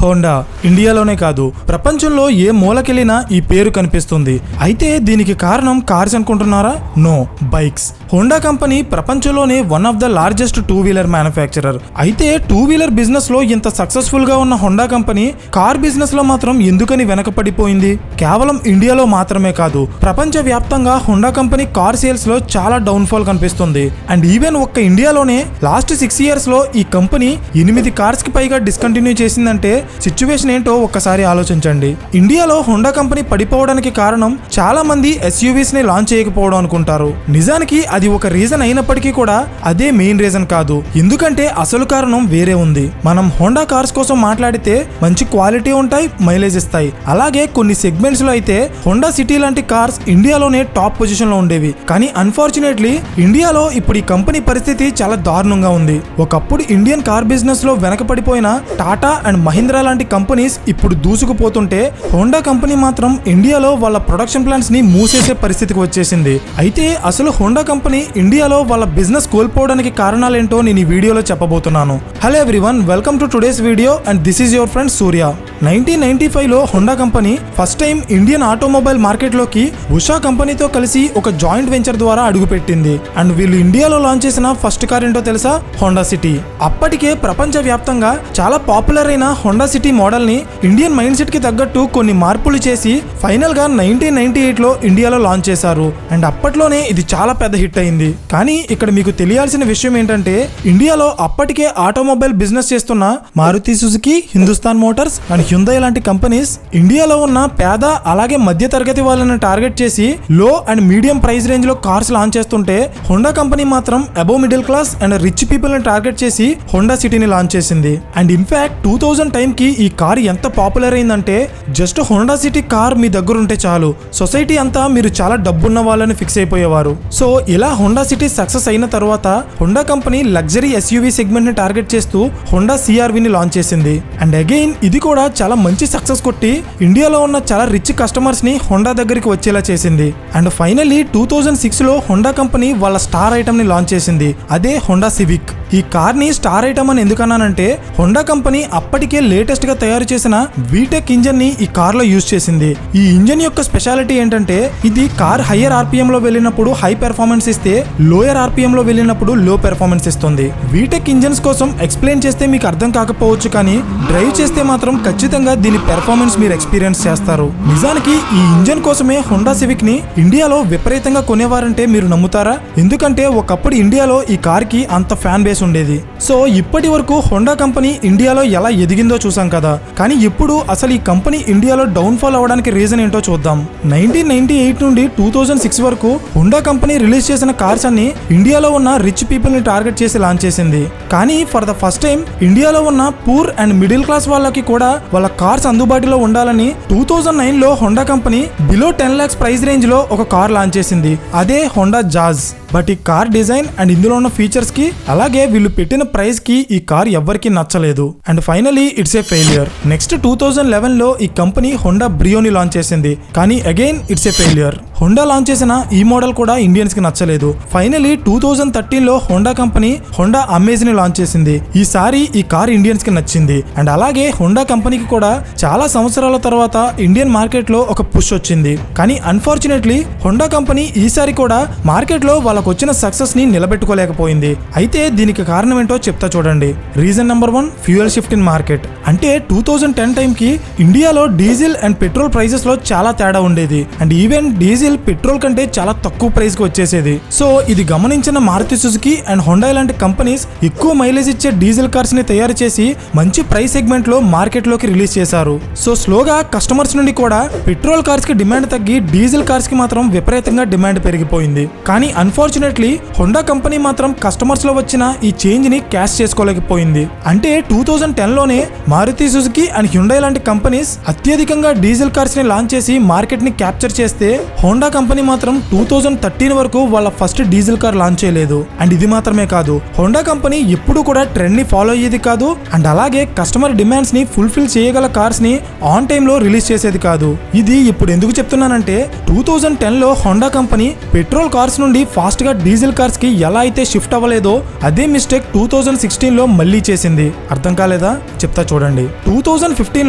Honda ఇండియాలోనే కాదు ప్రపంచంలో ఏ మూలకెళ్ళినా ఈ పేరు కనిపిస్తుంది. అయితే దీనికి కారణం కార్స్ అనుకుంటున్నారా? No, bikes. హోండా కంపెనీ ప్రపంచంలోనే one of the largest two wheeler manufacturer. అయితే టూ వీలర్ బిజినెస్ లో ఇంత సక్సెస్ఫుల్ గా ఉన్న హోండా కంపెనీ కార్ బిజినెస్ లో మాత్రం ఎందుకని వెనకపడిపోయింది? కేవలం ఇండియాలో మాత్రమే కాదు, ప్రపంచ వ్యాప్తంగా హోండా కంపెనీ కార్ సేల్స్ లో చాలా డౌన్ ఫాల్ కనిపిస్తుంది. అండ్ ఈవెన్ ఒక్క ఇండియాలోనే లాస్ట్ 6 years లో ఈ కంపెనీ 8 కార్స్ కి పైగా డిస్కంటిన్యూ చేసిందంటే సిచ్యువేషన్ ఏంటో ఒక్కసారి ఆలోచించండి. ఇండియాలో హోండా కంపెనీ పడిపోవడానికి కారణం చాలా మంది ఎస్యూవీస్ ని లాంచ్ చేయకపోవడం అనుకుంటారు. నిజానికి అది ఒక రీజన్ అయినప్పటికీ కూడా అదే మెయిన్ రీజన్ కాదు. ఎందుకంటే అసలు కారణం వేరే ఉంది. మనం హోండా కార్స్ కోసం మాట్లాడితే మంచి క్వాలిటీ ఉంటాయి, మైలేజ్ ఇస్తాయి. అలాగే కొన్ని సెగ్మెంట్స్ లో అయితే హోండా సిటీ లాంటి కార్స్ ఇండియాలోనే టాప్ పొజిషన్ లో ఉండేవి. కానీ అన్ఫార్చునేట్లీ ఇండియాలో ఇప్పుడు ఈ కంపెనీ పరిస్థితి చాలా దారుణంగా ఉంది. ఒకప్పుడు ఇండియన్ కార్ బిజినెస్ లో వెనకపడిపోయిన టాటా అండ్ మహీంద్రా లాంటి కంపెనీస్ ఇప్పుడు దూసుకుపోతుంటే హోండా కంపెనీ మాత్రం ఇండియాలో వాళ్ళ ప్రొడక్షన్ ప్లాంట్స్ ని మూసేసే పరిస్థితికి వచ్చేసింది. అయితే అసలు హోండా కంపెనీ ఇండియాలో వాళ్ళ బిజినెస్ కోల్పోవడానికి కారణాలేంటో నేను ఈ వీడియోలో చెప్పబోతున్నాను. Hello everyone, welcome to today's video and this is your friend Surya. 1995 లో Honda company first time Indian automobile market లోకి ఉషా కంపెనీతో కలిసి ఒక జాయింట్ వెంచర్ ద్వారా అడుగుపెట్టింది. అండ్ వీళ్ళు ఇండియాలో లాంచ్ చేసిన ఫస్ట్ కార్ ఏంటో తెలుసా? Honda city. అప్పటికే ప్రపంచ వ్యాప్తంగా చాలా పాపులర్ అయిన హోండా సిటీ మోడల్ ని ఇండియన్ మైండ్ సెట్ కి తగ్గట్టు కొన్ని మార్పులు చేసి ఫైనల్ గా 1998 లో ఇండియాలో లాంచ్ చేశారు. అండ్ అప్పట్లోనే ఇది చాలా పెద్ద హిట్ అయింది. కానీ ఇక్కడ మీకు తెలియాల్సిన విషయం ఏంటంటే ఇండియాలో అప్పటికే ఆటోమొబైల్ బిజినెస్ చేస్తున్న Maruti Suzuki, Hindustan Motors and Hyundai లాంటి కంపెనీస్ ఇండియాలో ఉన్న పేద అలాగే మధ్య తరగతి వాళ్ళని టార్గెట్ చేసి లో అండ్ మీడియం ప్రైస్ రేంజ్ లో కార్స్ లాంచ్ చేస్తుంటే హోండా కంపెనీ మాత్రం above middle class and rich people ని టార్గెట్ చేసి హోండా సిటీని లాంచ్ చేసింది. అండ్ ఇన్ఫాక్ట్ 2000 టైం కి ఈ కార్ ఎంత పాపులర్ అయిందంటే జస్ట్ హోండా సిటీ కార్ మీ దగ్గర ఉంటే చాలు, సొసైటీ అంతా మీరు చాలా డబ్బున్న వాళ్ళని ఫిక్స్ అయిపోయేవారు. సో ఇలా హోండా సిటీ సక్సెస్ అయిన తర్వాత Honda company luxury SUV segment ని టార్గెట్ చేస్తూ హోండా సిఆర్వి ని లాంచ్ చేసింది. అండ్ అగైన్ ఇది కూడా చాలా మంచి సక్సెస్ కొట్టి ఇండియాలో ఉన్న చాలా రిచ్ కస్టమర్స్ ని హోండా దగ్గరికి వచ్చేలా చేసింది. అండ్ ఫైనల్లీ 2006 లో హోండా కంపెనీ వాళ్ళ స్టార్ ఐటమ్ ని లాంచ్ చేసింది. అదే హోండా సివిక్. ఈ కార్ ని స్టార్ ఐటమ్ అని ఎందుకన్నానంటే హోండా కంపెనీ అప్పటికే లేటెస్ట్ గా తయారు చేసిన వీటెక్ ఇంజన్ ని ఈ కార్ లో యూజ్ చేసింది. ఈ ఇంజన్ యొక్క స్పెషాలిటీ ఏంటంటే ఇది కార్ హయ్యర్ ఆర్పిఎం లో వెళ్ళినప్పుడు హై పెర్ఫార్మెన్స్ ఇస్తే లోయర్ ఆర్పిఎం లో వెళ్ళినప్పుడు లో పెర్ఫార్మెన్స్ ఇస్తుంది. వీటెక్ ఇంజన్స్ కోసం ఎక్స్ప్లెయిన్ చేస్తే మీకు అర్థం కాకపోవచ్చు, కానీ డ్రైవ్ చేస్తే మాత్రం ఖచ్చితంగా దీని పెర్ఫార్మెన్స్ మీరు ఎక్స్పీరియన్స్ చేస్తారు. నిజానికి ఈ ఇంజన్ కోసమే హోండా సివిక్ ని ఇండియాలో విపరీతంగా కొనేవారంటే మీరు నమ్ముతారా? ఎందుకంటే ఒకప్పుడు ఇండియాలో ఈ కార్ కి అంత ఫ్యాన్ బేస్ ఉండేది. సో ఇప్పటి వరకు హోండా కంపెనీ ఇండియాలో ఎలా ఎదిగిందో చూసాం కదా, కానీ ఇప్పుడు అసలు ఈ కంపెనీ ఇండియాలో డౌన్ ఫాల్ అవ్వడానికి రీజన్ ఏంటో చూద్దాం. 1998 నుండి 2006 వరకు హోండా కంపెనీ రిలీజ్ చేసిన కార్స్ అన్ని ఇండియాలో ఉన్న రిచ్ పీపుల్ ని టార్గెట్ చేసి లాంచ్ చేసింది. కానీ ఫర్ ద ఫస్ట్ టైం ఇండియాలో ఉన్న పూర్ అండ్ మిడిల్ క్లాస్ వాళ్ళకి కూడా వాళ్ళ కార్స్ అందుబాటులో ఉండాలని 2009 లో Honda company below 10 lakhs price range లో ఒక కార్ లాంచ్ చేసింది. అదే హోండా జాజ్. బట్ ఈ కార్ డిజైన్ అండ్ ఇందులో ఉన్న ఫీచర్స్ కి అలాగే వీళ్ళు పెట్టిన ప్రైస్ కి ఈ కార్ ఎవ్వరికి నచ్చలేదు. And finally it's a failure. Next 2011 లో ఈ కంపెనీ హోండా బ్రియోని లాంచ్ చేసింది. కానీ again it's a failure. Honda launch చేసిన ఈ మోడల్ కూడా ఇండియన్స్ కి నచ్చలేదు. ఫైనలీ 2013 లో హోండా కంపెనీ హోండా అమేజ్ ని లాంచ్ చేసింది. ఈసారి ఈ కార్ ఇండియన్స్ కి నచ్చింది. అండ్ అలాగే హోండా కంపెనీకి కూడా చాలా సంవత్సరాల తర్వాత ఇండియన్ మార్కెట్ లో ఒక పుష్ వచ్చింది. కానీ అన్ఫార్చునేట్లీ హోండా కంపెనీ ఈసారి కూడా మార్కెట్ లో వాళ్ళకు వచ్చిన సక్సెస్ ని నిలబెట్టుకోలేకపోయింది. అయితే దీనికి కారణం ఏంటో చెప్తా చూడండి. Reason number 1, fuel shift in market. అంటే 2010 టైం కి ఇండియాలో డీజిల్ అండ్ పెట్రోల్ ప్రైజెస్ లో చాలా తేడా ఉండేది. అండ్ ఈవెన్ డీజిల్ పెట్రోల్ కంటే చాలా తక్కువ ప్రైస్ కి వచ్చేసేది. సో ఇది గమనించిన మారుతి సుజుకి అండ్ హోండా లాంటి కంపెనీస్ ఎక్కువ మైలేజ్ ఇచ్చే డీజిల్ కార్స్ ని తయారు చేసి మంచి ప్రైస్ సెగ్మెంట్ లో మార్కెట్ లోకి రిలీజ్ చేశారు. సో స్లోగా కస్టమర్స్ నుండి కూడా పెట్రోల్ కార్స్ కి డిమాండ్ తగ్గి డీజిల్ కార్స్ కి మాత్రం విపరీతంగా డిమాండ్ పెరిగిపోయింది. కానీ అన్ఫార్చునేట్లీ హోండా కంపెనీ మాత్రం కస్టమర్స్ లో వచ్చిన ఈ చేంజ్ ని క్యాష్ చేసుకోలేకపోయింది. అంటే 2010 లోనే మారుతి సుజుకి అండ్ హ్యుండై లాంటి కంపెనీస్ అత్యధికంగా డీజిల్ కార్స్ ని లాంచ్ చేసి మార్కెట్ ని క్యాప్చర్ చేస్తే హోండా కంపెనీ మాత్రం 2013 వరకు వాళ్ళ ఫస్ట్ డీజిల్ కార్ లాంచ్ చేయలేదు. అండ్ ఇది మాత్రమే కాదు, హోండా కంపెనీ ఎప్పుడు కూడా ట్రెండ్ ని ఫాలో అయ్యేది కాదు. అండ్ అలాగే కస్టమర్ డిమాండ్స్ ని ఫుల్ఫిల్ చేయగల కార్స్ ని ఆన్ టైమ్ లో రిలీజ్ చేసేది కాదు. ఇది ఇప్పుడు ఎందుకు చెప్తున్నానంటే 2010 లో హోండా కంపెనీ పెట్రోల్ కార్స్ నుండి ఫాస్ట్ ఫాస్ట్ గా డీజిల్ కార్స్ కి ఎలా అయితే షిఫ్ట్ అవ్వలేదో అదే మిస్టేక్ 2016 లో మళ్ళీ చేసింది. అర్థం కాలేదా? చెప్తా చూడండి. 2015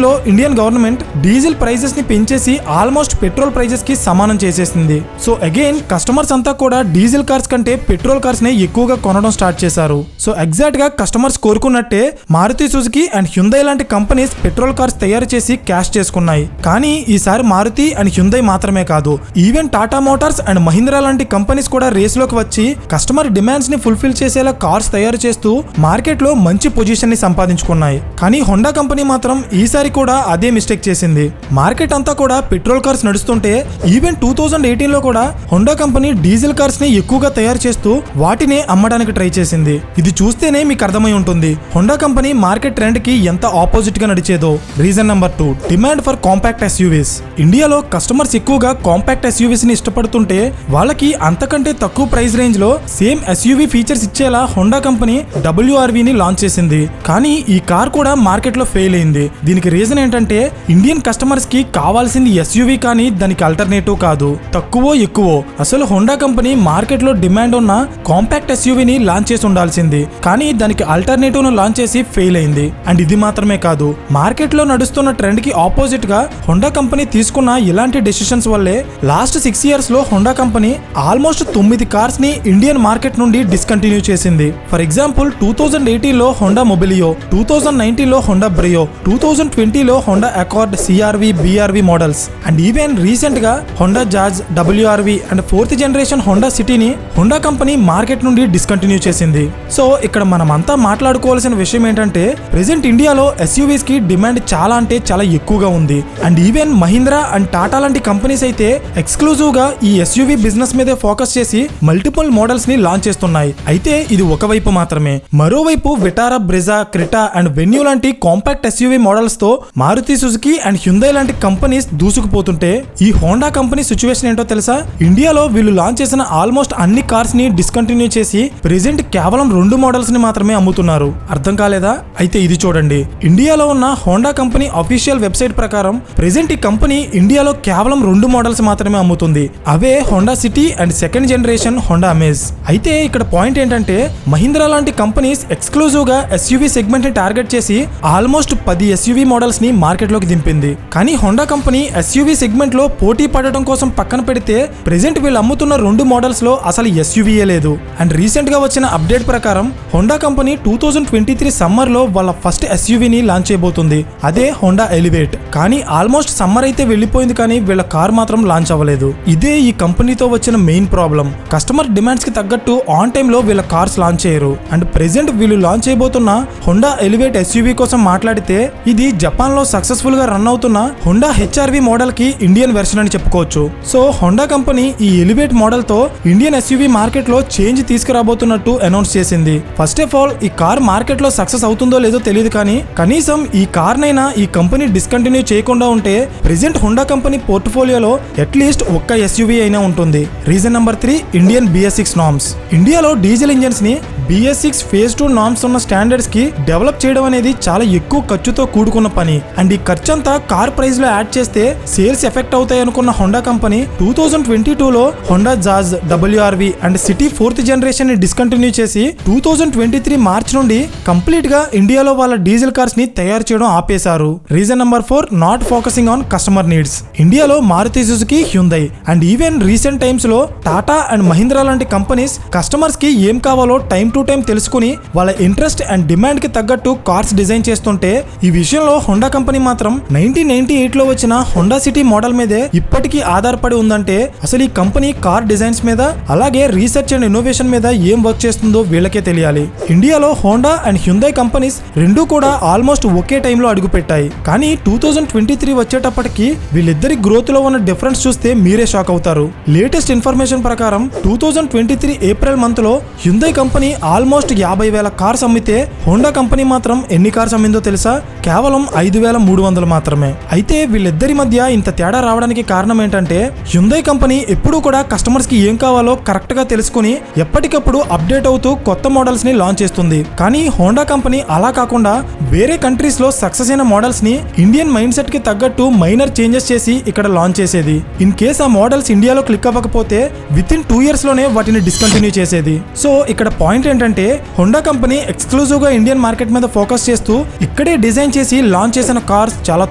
లో ఇండియన్ గవర్నమెంట్ డీజిల్ ప్రైజెస్ ని పెంచేసి ఆల్మోస్ట్ పెట్రోల్ ప్రైజెస్ కి సమానం చేసేసింది. సో అగైన్ కస్టమర్స్ అంతా కూడా డీజిల్ కార్స్ కంటే పెట్రోల్ కార్స్ నే ఎక్కువగా కొనడం స్టార్ట్ చేశారు. సో ఎగ్జాక్ట్ గా కస్టమర్స్ కోరుకున్నట్టే మారుతి సుజుకి అండ్ హ్యుందై లాంటి కంపెనీస్ పెట్రోల్ కార్స్ తయారు చేసి క్యాష్ చేసుకున్నాయి. కానీ ఈసారి మారుతి అండ్ హ్యుందై మాత్రమే కాదు, even Tata Motors and Mahindra లాంటి కంపెనీస్ కూడా రేస్ లోకి వచ్చి కస్టమర్ డిమాండ్స్ ని ఫుల్ఫిల్ చేసేలా కార్స్ తయారు చేస్తూ మార్కెట్ లో మంచి పొజిషన్ ని సంపాదించుకున్నాయి. కానీ హోండా కంపెనీ మాత్రం ఈసారి కూడా అదే మిస్టేక్ చేసింది. మార్కెట్ అంతా కూడా పెట్రోల్ కార్స్ నడుస్తుంటే ఈవెన్ 2018 లో కూడా హోండా కంపెనీ డీజిల్ కార్స్ ని ఎక్కువగా తయారు చేస్తూ వాటినే అమ్మడానికి ట్రై చేసింది. ఇది చూస్తేనే మీకు అర్థమై ఉంటుంది హోండా కంపెనీ మార్కెట్ ట్రెండ్ కి ఎంత ఆపోజిట్ గా నడిచేదో. Reason number 2, demand for compact SUVs. ఇండియాలో కస్టమర్స్ ఎక్కువగా కాంపాక్ట్ ఎస్యూవీస్ ని ఇష్టపడుతుంటే వాళ్ళకి అంతకంటే తక్కువ ప్రైస్ రేంజ్ లో సేమ్ ఎస్యూవీ ఫీచర్స్ ఇచ్చేలా హోండా కంపెనీ WRV ని లాంచ్ చేసింది. కానీ ఈ కార్ కూడా మార్కెట్ లో ఫెయిల్ అయింది. దీనికి రీజన్ ఏంటంటే ఇండియన్ కస్టమర్స్ కి కావాల్సింది ఎస్యూవీ కానీ దానికి ఆల్టర్నేటివ్ కాదు. తక్కువో ఎక్కువో అసలు హోండా కంపెనీ మార్కెట్ లో డిమాండ్ ఉన్న కాంపాక్ట్ ఎస్యూవీని లాంచ్ చేసి ఉండాల్సింది. కానీ దానికి ఆల్టర్నేటివ్ ను లాంచ్ చేసి ఫెయిల్ అయింది. అండ్ ఇది మాత్రమే కాదు, మార్కెట్ లో నడుస్తున్న ట్రెండ్ కి ఆపోజిట్ గా హోండా కంపెనీ తీసుకున్న ఇలాంటి డెసిషన్స్ వల్లే లాస్ట్ 6 ఇయర్స్ లో హోండా కంపెనీ ఆల్మోస్ట్ 9 కార్స్ ని ఇండియన్ మార్కెట్ నుండి డిస్కంటిన్యూ చేసింది. ఫర్ ఎగ్జాంపుల్ 2018 లో హోండా మొబిలియో, 2019 లో హోండా బ్రియో, 2020 లో Honda Accord CRV, BRV models and even రీసెంట్ గా Honda Jazz, WRV and 4th generation Honda సిటీని హోండా కంపెనీ మార్కెట్ నుండి డిస్కంటిన్యూ చేసింది. సో ఇక్కడ మనమంతా మాట్లాడుకోవాల్సిన విషయం ఏంటంటే ప్రెసెంట్ ఇండియాలో ఎస్యూవీస్ కి డిమాండ్ చాలా అంటే చాలా ఎక్కువగా ఉంది. And even Mahindra and Tata లాంటి కంపెనీస్ అయితే ఎక్స్క్లూజివ్ గా ఈ ఎస్యూవీ బిజినెస్ మీదే ఫోకస్ చేసి మల్టిపుల్ మోడల్స్ ని లాంచ్ చేస్తున్నాయి. అయితే ఇది ఒకవైపు మాత్రమే. మరోవైపు Vitara, Brezza, Creta and venue లాంటి కాంపాక్ట్ ఎస్యూవీ మోడల్స్ తో మారుతి సుజుకి అండ్ హ్యుందై లాంటి కంపెనీస్ దూసుకుపోతుంటే ఈ హోండా కంపెనీ సిచ్యువేషన్ ఏంటో తెలుసా? ఇండియాలో వీళ్ళు లాంచ్ చేసిన ఆల్మోస్ట్ అన్ని కార్స్ ని డిస్కంటిన్యూ చేసి ప్రెసెంట్ కేవలం 2 మోడల్స్ ని మాత్రమే అమ్ముతున్నారు. అర్థం కాలేదా? అయితే ఇది చూడండి. ఇండియాలో ఉన్న హోండా కంపెనీ అఫీషియల్ వెబ్సైట్ ప్రకారం ప్రెసెంట్ ఈ కంపెనీ ఇండియాలో కేవలం 2 మోడల్స్ మాత్రమే అమ్ముతుంది. అవే Honda City and 2nd generation Honda Amaze. అయితే ఇక్కడ పాయింట్ ఏంటంటే మహీంద్రా లాంటి కంపెనీస్ ఎక్స్క్లూజివ్ గా ఎస్యూవీ సెగ్మెంట్ ని టార్గెట్ చేసి ఆల్మోస్ట్ 10 ఎస్యూవీ మోడల్స్ ని మార్కెట్ లోకి దింపింది. కానీ హోండా కంపెనీ ఎస్యూవీ సెగ్మెంట్ లో పోటీ పడటం కోసం పక్కన పెడితే ప్రెసెంట్ వీళ్ళు అమ్ముతున్న 2 మోడల్స్ లో అసలు ఎస్యూవీయే లేదు. అండ్ రీసెంట్ గా వచ్చిన అప్డేట్ ప్రకారం హోండా కంపెనీ 2023 సమ్మర్ లో వాళ్ళ ఫస్ట్ ఎస్యూవీని లాంచ్ చేయబోతుంది. అదే హోండా ఎలివేట్. కానీ ఆల్మోస్ట్ సమ్మర్ అయితే వెళ్ళిపోయింది కానీ వీళ్ళ కార్ మాత్రం లాంచ్ అవ్వలేదు. ఇదే ఈ కంపెనీతో వచ్చిన మెయిన్ ప్రాబ్లం. కస్టమర్ డిమాండ్స్ కి తగ్గట్టు ఆన్ టైమ్ లో వీళ్ళ కార్స్ లాంచ్ చేయరు. అండ్ ప్రెసెంట్ వీళ్ళు లాంచ్ చేయబోతున్న హోండా ఎలివేట్ ఎస్యూవీ కోసం మాట్లాడితే ఇది జపాన్ లో సక్సెస్ఫుల్ గా రన్ అవుతున్న హోండా HRV మోడల్ కి ఇండియన్ వెర్షన్ అని చెప్పుకోవచ్చు. సో హోండా కంపెనీ ఈ ఎలివేట్ మోడల్ తో ఇండియన్ ఎస్యూవీ మార్కెట్ లో చేంజ్ తీసుకురాబోతున్నట్టు అనౌన్స్ చేసింది. ఫస్ట్ ఆఫ్ ఆల్ ఈ కార్ మార్కెట్ లో సక్సెస్ అవుతుందో లేదో తెలియదు కానీ కనీసం ఈ కార్ నైనా ఈ కంపెనీ డిస్కంటిన్యూ చేయకుండా ఉంటే ప్రెసెంట్ హోండా కంపెనీ పోర్ట్ఫోలియోలో అట్లీస్ట్ ఒక్క ఎస్యూవీ అయినా ఉంటుంది. Reason number 3, Indian BS6 norms. ఇండియాలో డీజిల్ ఇంజన్స్ ని BS6 phase 2 నార్మ్స్ ఉన్న స్టాండర్డ్స్ కి డెవలప్ చేయడం అనేది చాలా ఎక్కువ ఖర్చుతో కూడుకున్న పని. అండ్ ఈ ఖర్చు అంతా కార్ ప్రైస్ లో యాడ్ చేస్తే సేల్స్ ఎఫెక్ట్ అవుతాయి అనుకున్న హోండా కంపెనీ 2022 లో Honda Jazz, WRV and city 4th generation ని డిస్కంటిన్యూ చేసి 2023 మార్చ్ నుండి కంప్లీట్ గా ఇండియాలో వాళ్ళ డీజిల్ కార్స్ ని తయారు చేయడం ఆపేశారు. Reason number 4, not focusing on customer needs. ఇండియాలో Maruti Suzuki, Hyundai and even recent times లో టాటా అండ్ మహీంద్రా లాంటి కంపెనీస్ కస్టమర్స్ కి ఏం కావాలో టైం టు టైం తెలుసుకుని వాళ్ళ ఇంట్రెస్ట్ అండ్ డిమాండ్ కి తగ్గట్టు కార్స్ డిజైన్ చేస్తుంటే ఈ విషయంలో హోండా కంపెనీ మాత్రం 1998 లో వచ్చిన హోండా సిటీ మోడల్ మీదే ఇప్పటికీ ఆధారపడి ఉందంటే అసలు ఈ కంపెనీ కార్ డిజైన్స్ మీద అలాగే రీసెర్చ్ అండ్ ఇన్నోవేషన్ మీద ఏం వర్క్ చేస్తుందో వీళ్ళకే తెలియాలి. ఇండియాలో హోండా అండ్ హ్యుందై కంపెనీస్ రెండూ కూడా ఆల్మోస్ట్ ఒకే టైంలో అడుగుపెట్టాయి. కానీ 2023 వచ్చేటప్పటికి వీళ్ళిద్దరి గ్రోత్ లో ఉన్న డిఫరెన్స్ చూస్తే మీరే షాక్ అవుతారు. లేటెస్ట్ ఇన్ఫర్మేషన్ ప్రకారం 2023 ఏప్రిల్ మంత్ లో హ్యుందై కంపెనీ ఆల్మోస్ట్ 50,000 కార్స్ అమ్మితే హోండా కంపెనీ మాత్రం ఎన్ని కార్స్ అమ్మిందో తెలుసా? కేవలం 5,300 మాత్రమే. అయితే వీళ్ళిద్దరి మధ్య ఇంత తేడా రావడానికి కారణం ఏంటంటే హ్యుందై కంపెనీ ఎప్పుడూ కూడా కస్టమర్స్ కి ఏం కావాలో కరెక్ట్ గా తెలుసుకుని ఎప్పటికప్పుడు అప్డేట్ అవుతూ కొత్త మోడల్స్ ని లాంచ్ చేస్తుంది. కానీ హోండా కంపెనీ అలా కాకుండా వేరే కంట్రీస్ లో సక్సెస్ అయిన మోడల్స్ ని ఇండియన్ మైండ్ సెట్ కి తగ్గట్టు మైనర్ చేంజెస్ చేసి ఇక్కడ లాంచ్ చేసేది. ఇన్ కేస్ ఆ మోడల్స్ ఇండియాలో క్లిక్ అవ్వకపోతే విత్ ఇన్ 2 years ఇయర్స్ లోనే వాటిని డిస్కంటిన్యూ చేసేది. సో ఇక్కడ పాయింట్ ఏంటంటే హోండా కంపెనీ ఎక్స్క్లూజివ్ గా ఇండియన్ మార్కెట్ మీద ఫోకస్ చేస్తూ ఇక్కడే డిజైన్ చేసి లాంచ్ చేసిన కార్స్ చాలా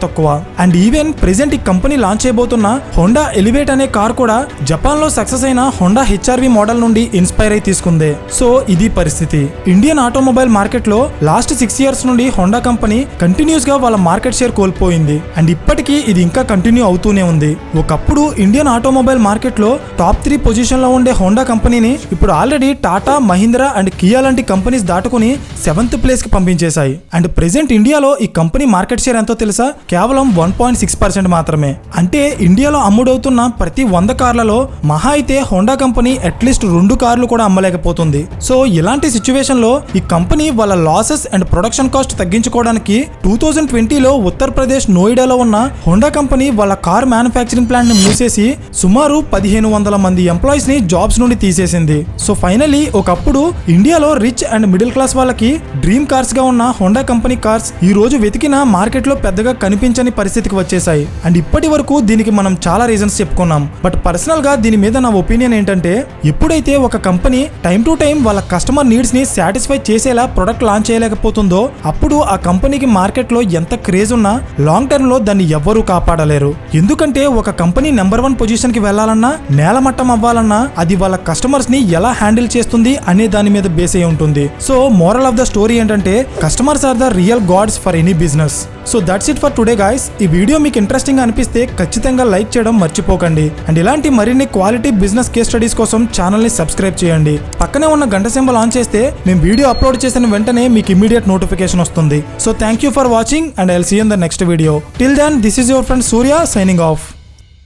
తక్కువ. అండ్ ఈవెన్ ప్రెసెంట్ ఈ కంపెనీ లాంచ్ చేయబోతున్న హోండా ఎలివేట్ అనే కార్ కూడా జపాన్ లో సక్సెస్ అయిన హోండా హెచ్ఆర్వి మోడల్ నుండి ఇన్స్పైర్ అయి తీసుకుందే. సో ఇది పరిస్థితి. ఇండియన్ ఆటోమొబైల్ మార్కెట్ లో లాస్ట్ 6 ఇయర్స్ నుండి హోండా కంపెనీ కంటిన్యూస్ గా వాళ్ళ మార్కెట్ షేర్ కోల్పోయింది. అండ్ ఇప్పటికీ ఇది ఇంకా కంటిన్యూ అవుతూనే ఉంది. ఒకప్పుడు ఇండియన్ ఆటోమొబైల్ మార్కెట్ లో టాప్ 3 పొజిషన్ లో ఉండే హోండా కంపెనీని ఇప్పుడు already Tata, Mahindra and Kia లాంటి కంపెనీస్ దాటుకుని 7th ప్లేస్ కి పంపించేశాయి. అండ్ ప్రెసెంట్ ఇండియాలో ఈ కంపెనీ మార్కెట్ షేర్ ఎంతో తెలుసా? కేవలం 1.6% మాత్రమే. అంటే ఇండియాలో అమ్ముడవుతున్న ప్రతి 100 కార్లలో మహా అయితే హోండా కంపెనీ అట్లీస్ట్ 2 కార్లు కూడా అమ్మలేకపోతుంది. సో ఇలాంటి సిచ్యువేషన్ లో ఈ కంపెనీ వాళ్ళ లాసెస్ అండ్ ప్రొడక్షన్ కాస్ట్ తగ్గించుకోవడానికి 2020లో ఉత్తరప్రదేశ్ నోయిడాలో ఉన్న హోండా కంపెనీ వాళ్ళ కార్ మ్యానుఫ్యాక్చరింగ్ ప్లాంట్ ని మూసేసి సుమారు 1500 మంది ఎంప్లాయీస్ ని జాబ్స్ నుండి తీసేసింది. సో ఫైనలీ ఒకప్పుడు ఇండియాలో రిచ్ అండ్ మిడిల్ క్లాస్ వాళ్ళకి డ్రీమ్ కార్స్ గా ఉన్న హోండా కంపెనీ కార్స్ ఈ రోజు వెతికిన మార్కెట్ లో పెద్దగా కనిపించని పరిస్థితికి వచ్చేసాయి. అండ్ ఇప్పటి వరకు దీనికి మనం చాలా రీజన్స్ చెప్పుకున్నాం. బట్ పర్సనల్ గా దీని మీద నా ఒపీనియన్ ఏంటంటే ఎప్పుడైతే ఒక కంపెనీ టైం టు టైం వాళ్ళ కస్టమర్ నీడ్స్ ని సాటిస్ఫై చేసేలా ప్రొడక్ట్ లాంచ్ చేయలేకపోతుందో అప్పుడు ఆ కంపెనీకి మార్కెట్ లో ఎంత క్రేజ్ ఉన్నా లాంగ్ టర్మ్ లో దాన్ని ఎవ్వరూ కాపాడలేరు. ఎందుకంటే ఒక కంపెనీ నెంబర్ 1 పొజిషన్ కి వెళ్లాలన్నా, నేలమట్టం అవ్వాలన్నా అది వాళ్ళ కస్టమర్స్ ని ఎలా హ్యాండిల్ చేస్తుంది అనే దాని మీద బేస్ అయి ఉంటుంది. So moral of the story ఏంటంటే customers are the real gods for any business. So that's it for today guys. ఈ వీడియో మీకు ఇంట్రెస్టింగ్ అనిపిస్తే ఖచ్చితంగా లైక్ చేయడం మర్చిపోకండి. అండ్ ఇలాంటి మరిన్ని క్వాలిటీ బిజినెస్ కేస్ స్టడీస్ కోసం ఛానల్ ని సబ్స్క్రైబ్ చేయండి. పక్కనే ఉన్న గంట సింబల్ ఆన్ చేస్తే మేము వీడియో అప్లోడ్ చేసిన వెంటనే మీకు ఇమ్మీడియట్ నోటిఫికేషన్ వస్తుంది. So thank you for watching and I will see you in the next video. Till then this is your friend Surya signing of.